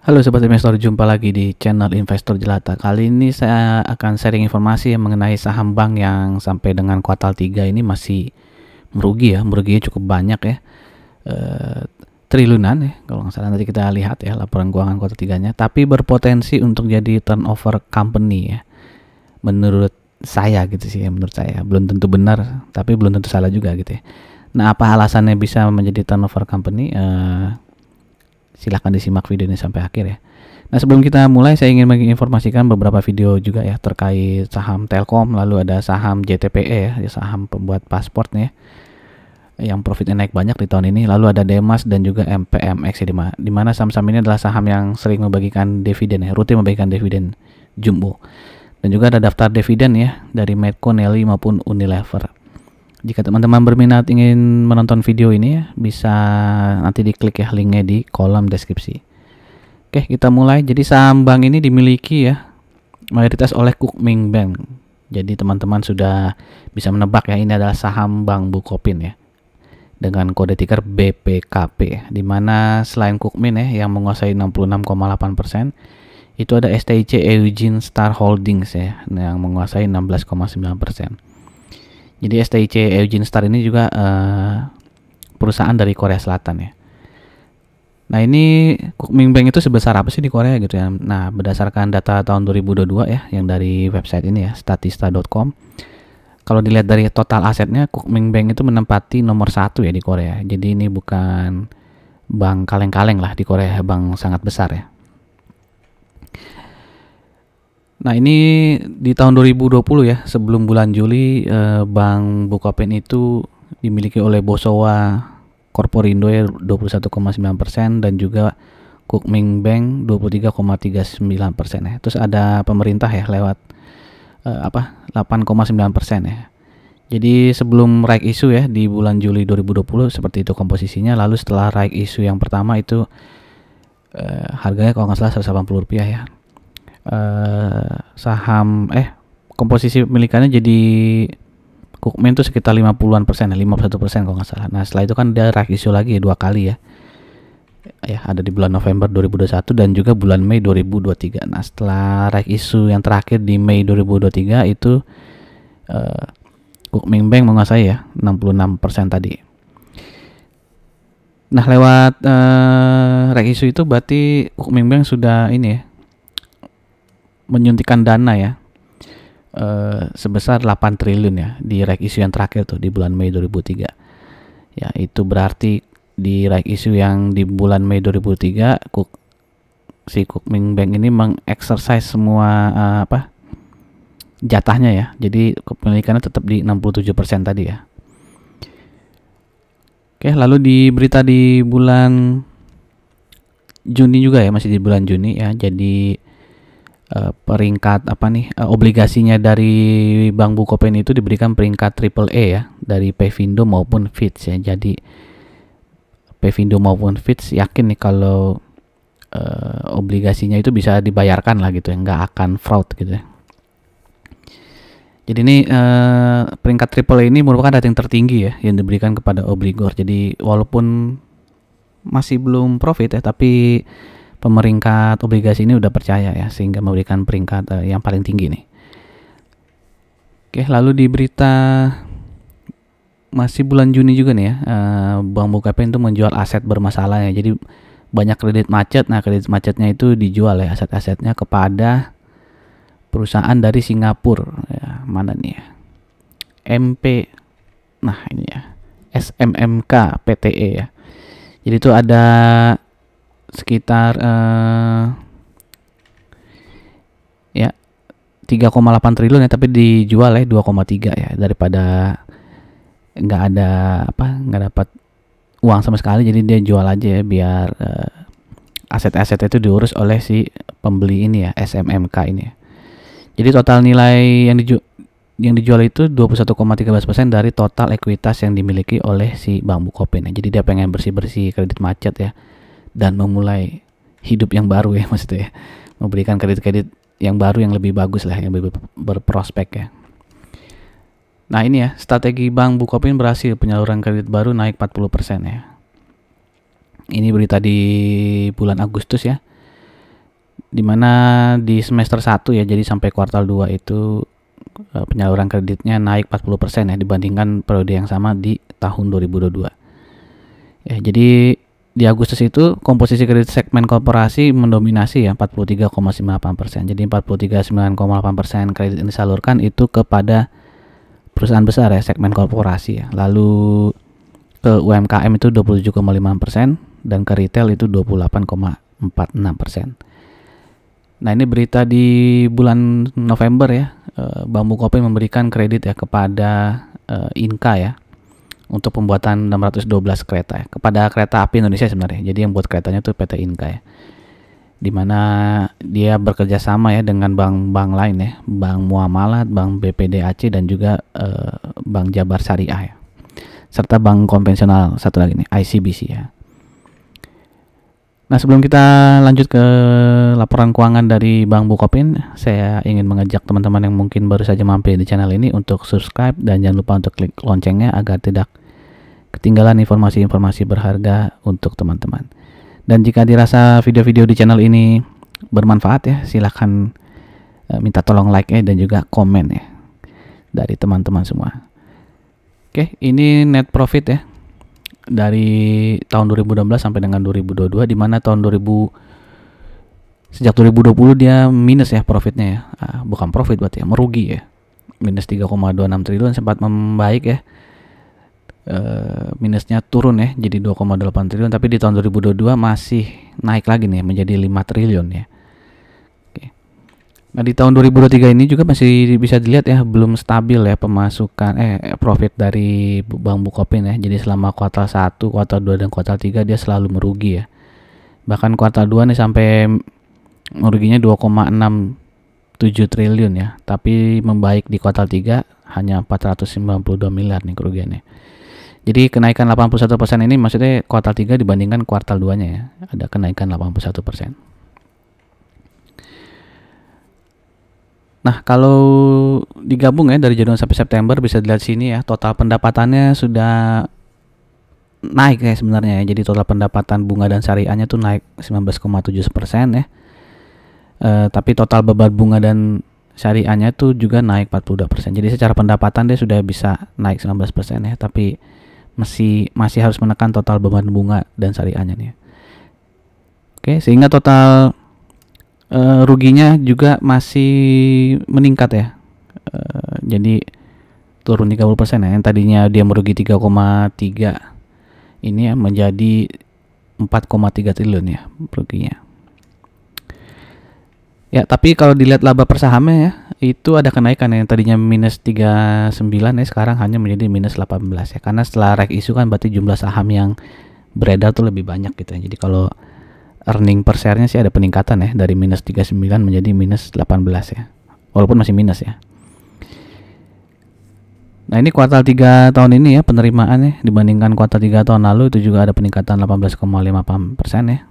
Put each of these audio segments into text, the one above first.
Halo Sobat Investor, jumpa lagi di channel Investor Jelata. Kali ini saya akan sharing informasi mengenai saham bank yang sampai dengan kuartal 3 ini masih merugi ya. Meruginya cukup banyak ya, triliunan ya kalau nggak salah. Nanti kita lihat ya laporan keuangan kuartal 3-nya. Tapi berpotensi untuk jadi turnover company ya, menurut saya gitu sih ya. Menurut saya belum tentu benar, tapi belum tentu salah juga gitu ya. Nah, apa alasannya bisa menjadi turnover company? Silahkan disimak video ini sampai akhir ya. Nah, sebelum kita mulai, saya ingin menginformasikan beberapa video juga ya terkait saham Telkom, lalu ada saham JTPE ya, saham pembuat paspor nih ya, yang profitnya naik banyak di tahun ini. Lalu ada Demas dan juga MPMX ya, di mana saham-saham ini adalah saham yang sering membagikan dividen ya, rutin membagikan dividen jumbo. Dan juga ada daftar dividen ya dari Medco, Nelly maupun Unilever. Jika teman-teman berminat ingin menonton video ini ya, bisa nanti diklik ya linknya di kolom deskripsi. Oke, kita mulai. Jadi saham bank ini dimiliki ya mayoritas oleh Kukmin Bank. Jadi teman-teman sudah bisa menebak ya, ini adalah saham bank Bukopin ya, dengan kode ticker BPKP ya, dimana selain Kukmin ya yang menguasai 66,8%, itu ada STIC Eugene Star Holdings ya yang menguasai 16,9%. Jadi STIC Eugene Star ini juga perusahaan dari Korea Selatan ya. Nah, ini Kukmin Bank itu sebesar apa sih di Korea gitu ya. Nah, berdasarkan data tahun 2022 ya yang dari website ini ya, statista.com. Kalau dilihat dari total asetnya, Kukmin Bank itu menempati nomor 1 ya di Korea. Jadi ini bukan bank kaleng-kaleng lah di Korea, bank sangat besar ya. Nah, ini di tahun 2020 ya, sebelum bulan Juli, Bank Bukopin itu dimiliki oleh Bosowa Corporindo ya 21,9% dan juga Kukmin Bank 23,39% ya. Terus ada pemerintah ya lewat 8,9% ya. Jadi sebelum right issue ya di bulan Juli 2020 seperti itu komposisinya. Lalu setelah right issue yang pertama itu harganya kalau nggak salah Rp180 ya. Komposisi pemilikannya jadi Kukmin itu sekitar 51% kalau nggak salah. Nah, setelah itu kan ada right issue lagi ya, 2 kali ya. Ya, ada di bulan November 2021 dan juga bulan Mei 2023. Nah, setelah right issue yang terakhir di Mei 2023 itu Kukmin Bank menguasai ya 66% tadi. Nah, lewat right issue itu berarti Kukmin Bank sudah ini ya, menyuntikkan dana ya sebesar 8 triliun ya di right issue yang terakhir tuh di bulan Mei 2003 ya. Itu berarti di right issue yang di bulan Mei 2003 si Kukmin Bank ini mengexercise semua jatahnya ya, jadi kepemilikannya tetap di 67% tadi ya. Oke, lalu di berita di bulan Juni juga ya, masih di bulan Juni ya, jadi peringkat obligasinya dari Bank Bukopin itu diberikan peringkat AAA ya dari Pevindo maupun Fitch ya. Jadi Pevindo maupun Fitch yakin nih kalau obligasinya itu bisa dibayarkan lah gitu ya, nggak akan fraud gitu ya. Jadi ini peringkat AAA ini merupakan rating tertinggi ya yang diberikan kepada obligor. Jadi walaupun masih belum profit ya, tapi pemeringkat obligasi ini udah percaya ya, sehingga memberikan peringkat yang paling tinggi nih. Oke, lalu di berita masih bulan Juni juga nih ya, Bank Bukopin itu menjual aset bermasalah ya. Jadi banyak kredit macet. Nah, kredit macetnya itu dijual ya, aset-asetnya kepada perusahaan dari Singapura ya. Mana nih ya, nah ini ya, SMMK PTE ya. Jadi itu ada sekitar 3,8 triliun ya, tapi dijual ya 2,3 ya, daripada nggak dapat uang sama sekali. Jadi dia jual aja ya, biar aset-aset itu diurus oleh si pembeli ini ya, SMMK ini ya. Jadi total nilai yang dijual itu 21,13% dari total ekuitas yang dimiliki oleh si Bank Bukopin ya. Jadi dia pengen bersih-bersih kredit macet ya, dan memulai hidup yang baru ya, maksudnya ya, memberikan kredit-kredit yang baru yang lebih bagus lah, yang lebih berprospek ya. Nah, ini ya, strategi Bank Bukopin berhasil, penyaluran kredit baru naik 40% ya. Ini berita di bulan Agustus ya. Dimana di semester 1 ya, jadi sampai kuartal 2 itu penyaluran kreditnya naik 40% ya dibandingkan periode yang sama di tahun 2022. Ya, jadi di Agustus itu komposisi kredit segmen korporasi mendominasi ya 43,98%. Jadi 43,98% kredit yang disalurkan itu kepada perusahaan besar ya, segmen korporasi ya. Lalu ke UMKM itu 27,5% dan ke retail itu 28,46%. Nah, ini berita di bulan November ya. Bank Bukopin memberikan kredit ya kepada Inka ya untuk pembuatan 612 kereta ya, kepada Kereta Api Indonesia sebenarnya. Jadi yang buat keretanya tuh PT Inka ya. Dimana dia bekerja sama ya dengan bank-bank lain ya, Bank Muamalat, Bank BPDAC dan juga Bank Jabar Syariah ya. Serta bank konvensional satu lagi nih, ICBC ya. Nah, sebelum kita lanjut ke laporan keuangan dari Bank Bukopin, saya ingin mengajak teman-teman yang mungkin baru saja mampir di channel ini untuk subscribe dan jangan lupa untuk klik loncengnya agar tidak ketinggalan informasi-informasi berharga untuk teman-teman. Dan jika dirasa video-video di channel ini bermanfaat ya, silahkan minta tolong like ya dan juga komen ya dari teman-teman semua. Oke, ini net profit ya dari tahun 2016 sampai dengan 2022, di mana tahun 2000 sejak 2020 dia minus ya profitnya ya. Bukan profit berarti ya, merugi ya. Minus 3,26 triliun, sempat membaik ya. Minusnya turun ya jadi 2,8 triliun, tapi di tahun 2022 masih naik lagi nih menjadi 5 triliun ya. Nah, di tahun 2023 ini juga masih bisa dilihat ya, belum stabil ya pemasukan profit dari Bank Bukopin ya. Jadi selama kuartal 1, kuartal 2 dan kuartal 3 dia selalu merugi ya. Bahkan kuartal 2 nih sampai meruginya 2,67 triliun ya. Tapi membaik di kuartal 3 hanya 492 miliar nih kerugiannya. Jadi kenaikan 81% ini maksudnya kuartal 3 dibandingkan kuartal 2-nya ya. Ada kenaikan 81%. Nah, kalau digabung ya dari Januari sampai September bisa dilihat sini ya, total pendapatannya sudah naik ya sebenarnya ya. Jadi total pendapatan bunga dan syariahnya tuh naik 19,7% ya. Tapi total beban bunga dan syariahnya tuh juga naik 42%. Jadi secara pendapatan dia sudah bisa naik 19% ya, tapi masih harus menekan total beban bunga dan syariahnya nih. Oke, sehingga total ruginya juga masih meningkat ya. Jadi turun 30% ya. Yang tadinya dia merugi 3,3 ini ya menjadi 4,3 triliun ya ruginya. Ya, tapi kalau dilihat laba per sahamnya ya, itu ada kenaikan yang tadinya minus 39 ya, sekarang hanya menjadi minus 18 ya. Karena setelah rek isu kan berarti jumlah saham yang beredar tuh lebih banyak gitu ya. Jadi kalau earning per share-nya sih ada peningkatan ya, dari minus 39 menjadi minus 18 ya. Walaupun masih minus ya. Nah, ini kuartal 3 tahun ini ya penerimaannya dibandingkan kuartal 3 tahun lalu itu juga ada peningkatan 18,58% ya.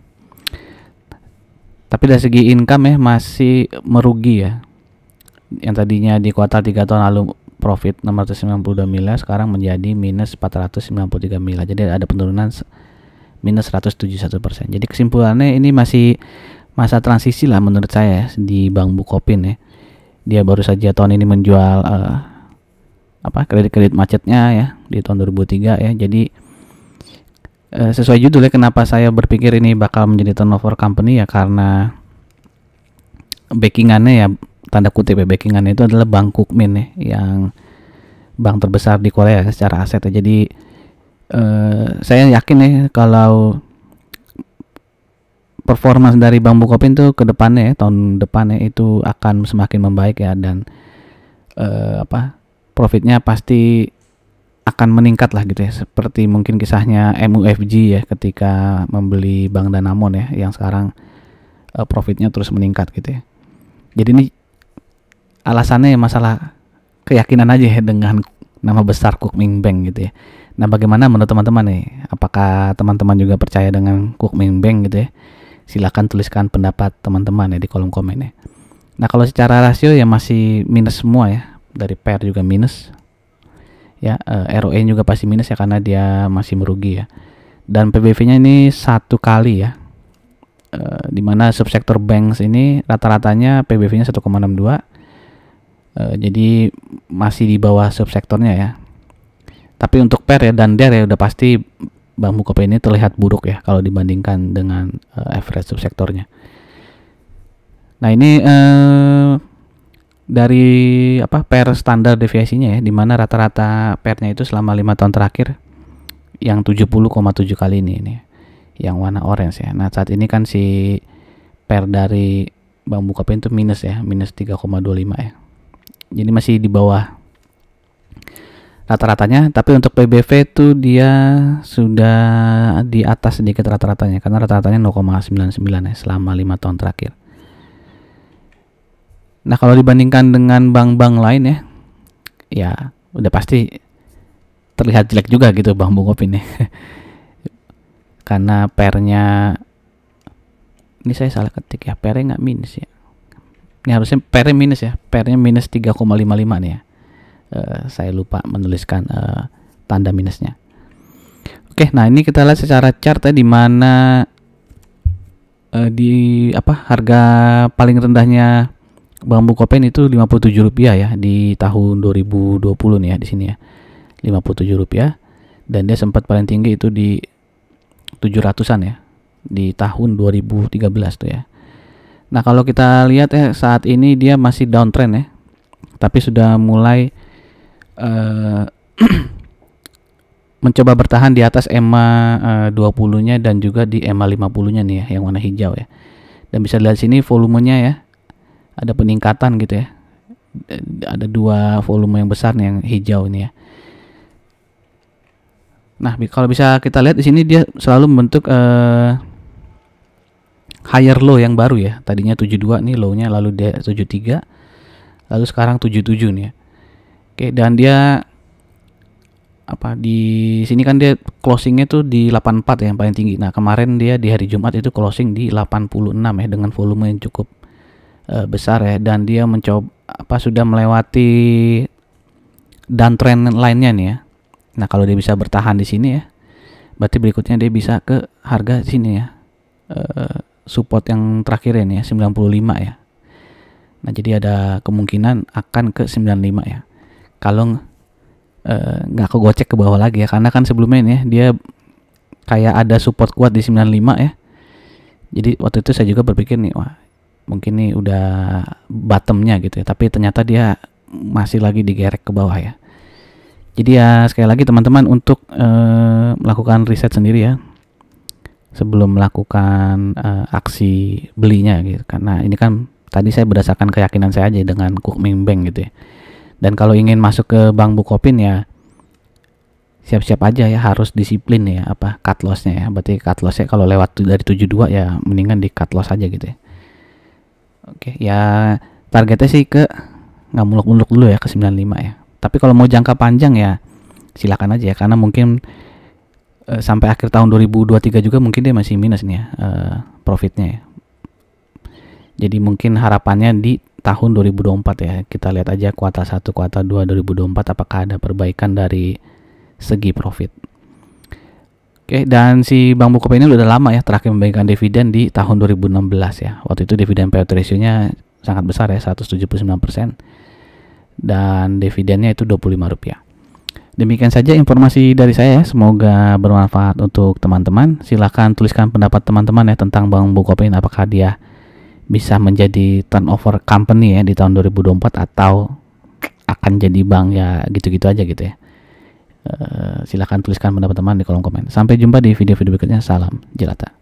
Tapi dari segi income ya masih merugi ya. Yang tadinya di kuartal 3 tahun lalu profit 692 miliar, sekarang menjadi minus 493 miliar. Jadi ada penurunan minus 171%. Jadi kesimpulannya ini masih masa transisi lah menurut saya di Bank Bukopin ya. Dia baru saja tahun ini menjual kredit-kredit macetnya ya di tahun 2003 ya. Jadi sesuai judulnya kenapa saya berpikir ini bakal menjadi turnover company ya, karena backingannya ya, tanda kutip ya, backingannya itu adalah Bank Kukmin ya, yang bank terbesar di Korea secara aset ya. Jadi saya yakin ya kalau performance dari Bank Bukopin tuh ke depannya ya, tahun depannya itu akan semakin membaik ya, dan profitnya pasti akan meningkat lah gitu ya, seperti mungkin kisahnya MUFG ya ketika membeli Bank Danamon ya, yang sekarang profitnya terus meningkat gitu ya. Jadi ini alasannya masalah keyakinan aja ya dengan nama besar Kukmin Bank gitu ya. Nah, bagaimana menurut teman-teman nih? Apakah teman-teman juga percaya dengan Kukmin Bank gitu ya? Silakan tuliskan pendapat teman-teman ya di kolom komen ya. Nah, kalau secara rasio ya masih minus semua ya. Dari PER juga minus. Ya, ROE juga pasti minus ya karena dia masih merugi ya. Dan PBV-nya ini 1 kali ya. di mana subsektor banks ini rata-ratanya PBV-nya 1,62. Jadi masih di bawah subsektornya ya. Tapi untuk PER ya dan DER ya udah pasti Bank Bukopin ini terlihat buruk ya kalau dibandingkan dengan average subsektornya. Nah ini dari PER standar deviasinya ya, di mana rata-rata PER-nya itu selama 5 tahun terakhir yang 70,7 kali ini yang warna orange ya. Nah saat ini kan si PER dari Bank Bukopin itu minus ya, minus 3,25 ya. Jadi masih di bawah rata-ratanya, tapi untuk PBV itu dia sudah di atas sedikit rata-ratanya karena rata-ratanya 0,99 ya selama 5 tahun terakhir. Nah kalau dibandingkan dengan bank-bank lain ya udah pasti terlihat jelek juga gitu Bank Bukopin ya. Karena PER-nya ini saya salah ketik ya, PER-nya nggak minus ya. Ini harusnya PER-nya minus ya, PER-nya minus 3,55 nih ya. Saya lupa menuliskan tanda minusnya. Oke, nah ini kita lihat secara chart ya, di mana harga paling rendahnya Bank Bukopin itu Rp57 ya di tahun 2020 nih ya di sini ya. Rp57 dan dia sempat paling tinggi itu di 700-an ya di tahun 2013 tuh ya. Nah kalau kita lihat ya saat ini dia masih downtrend ya, tapi sudah mulai mencoba bertahan di atas EMA 20-nya dan juga di EMA 50-nya nih ya, yang warna hijau ya. Dan bisa dilihat sini volumenya ya, ada peningkatan gitu ya. Ada 2 volume yang besar nih yang hijau ini ya. Nah kalau bisa kita lihat di sini dia selalu membentuk higher low yang baru ya. Tadinya 72 nih low-nya, lalu dia 73, lalu sekarang 77 nih ya. Oke, dan dia di sini kan dia closingnya tuh di 84 ya, yang paling tinggi. Nah kemarin dia di hari Jumat itu closing di 86 ya, dengan volume yang cukup besar ya, dan dia mencoba sudah melewati downtrend line-nya nih ya. Nah kalau dia bisa bertahan di sini ya, berarti berikutnya dia bisa ke harga sini ya, support yang terakhir ini ya 95 ya. Nah jadi ada kemungkinan akan ke 95 ya, kalau nggak kegocek ke bawah lagi ya, karena kan sebelumnya ini ya dia kayak ada support kuat di 95 ya. Jadi waktu itu saya juga berpikir nih, wah mungkin nih udah bottomnya gitu ya, tapi ternyata dia masih lagi digerek ke bawah ya. Jadi ya sekali lagi teman-teman untuk melakukan riset sendiri ya sebelum melakukan aksi belinya gitu, karena ini kan tadi saya berdasarkan keyakinan saya aja dengan Kukmin Bank gitu ya. Dan kalau ingin masuk ke Bank Bukopin ya siap-siap aja ya, harus disiplin ya cut loss-nya ya. Berarti cut loss-nya kalau lewat dari 72 ya mendingan di cut loss aja gitu ya. Oke, ya targetnya sih ke nggak muluk-muluk dulu ya ke 95 ya. Tapi kalau mau jangka panjang ya silakan aja ya, karena mungkin sampai akhir tahun 2023 juga mungkin dia masih minus nih ya profitnya ya. Jadi mungkin harapannya di tahun 2024 ya, kita lihat aja kuartal 1, kuartal 2 2024 apakah ada perbaikan dari segi profit. Oke, dan si Bank Bukopin ini udah lama ya terakhir membagikan dividen di tahun 2016 ya. Waktu itu dividen payout ratio-nya sangat besar ya, 179%, dan dividennya itu Rp25. Demikian saja informasi dari saya, semoga bermanfaat untuk teman-teman. Silahkan tuliskan pendapat teman-teman ya tentang Bank Bukopin, apakah dia bisa menjadi turnover company ya di tahun 2024 atau akan jadi bank ya gitu-gitu aja gitu ya. Silahkan tuliskan pendapat teman di kolom komen. Sampai jumpa di video-video berikutnya. Salam jelata.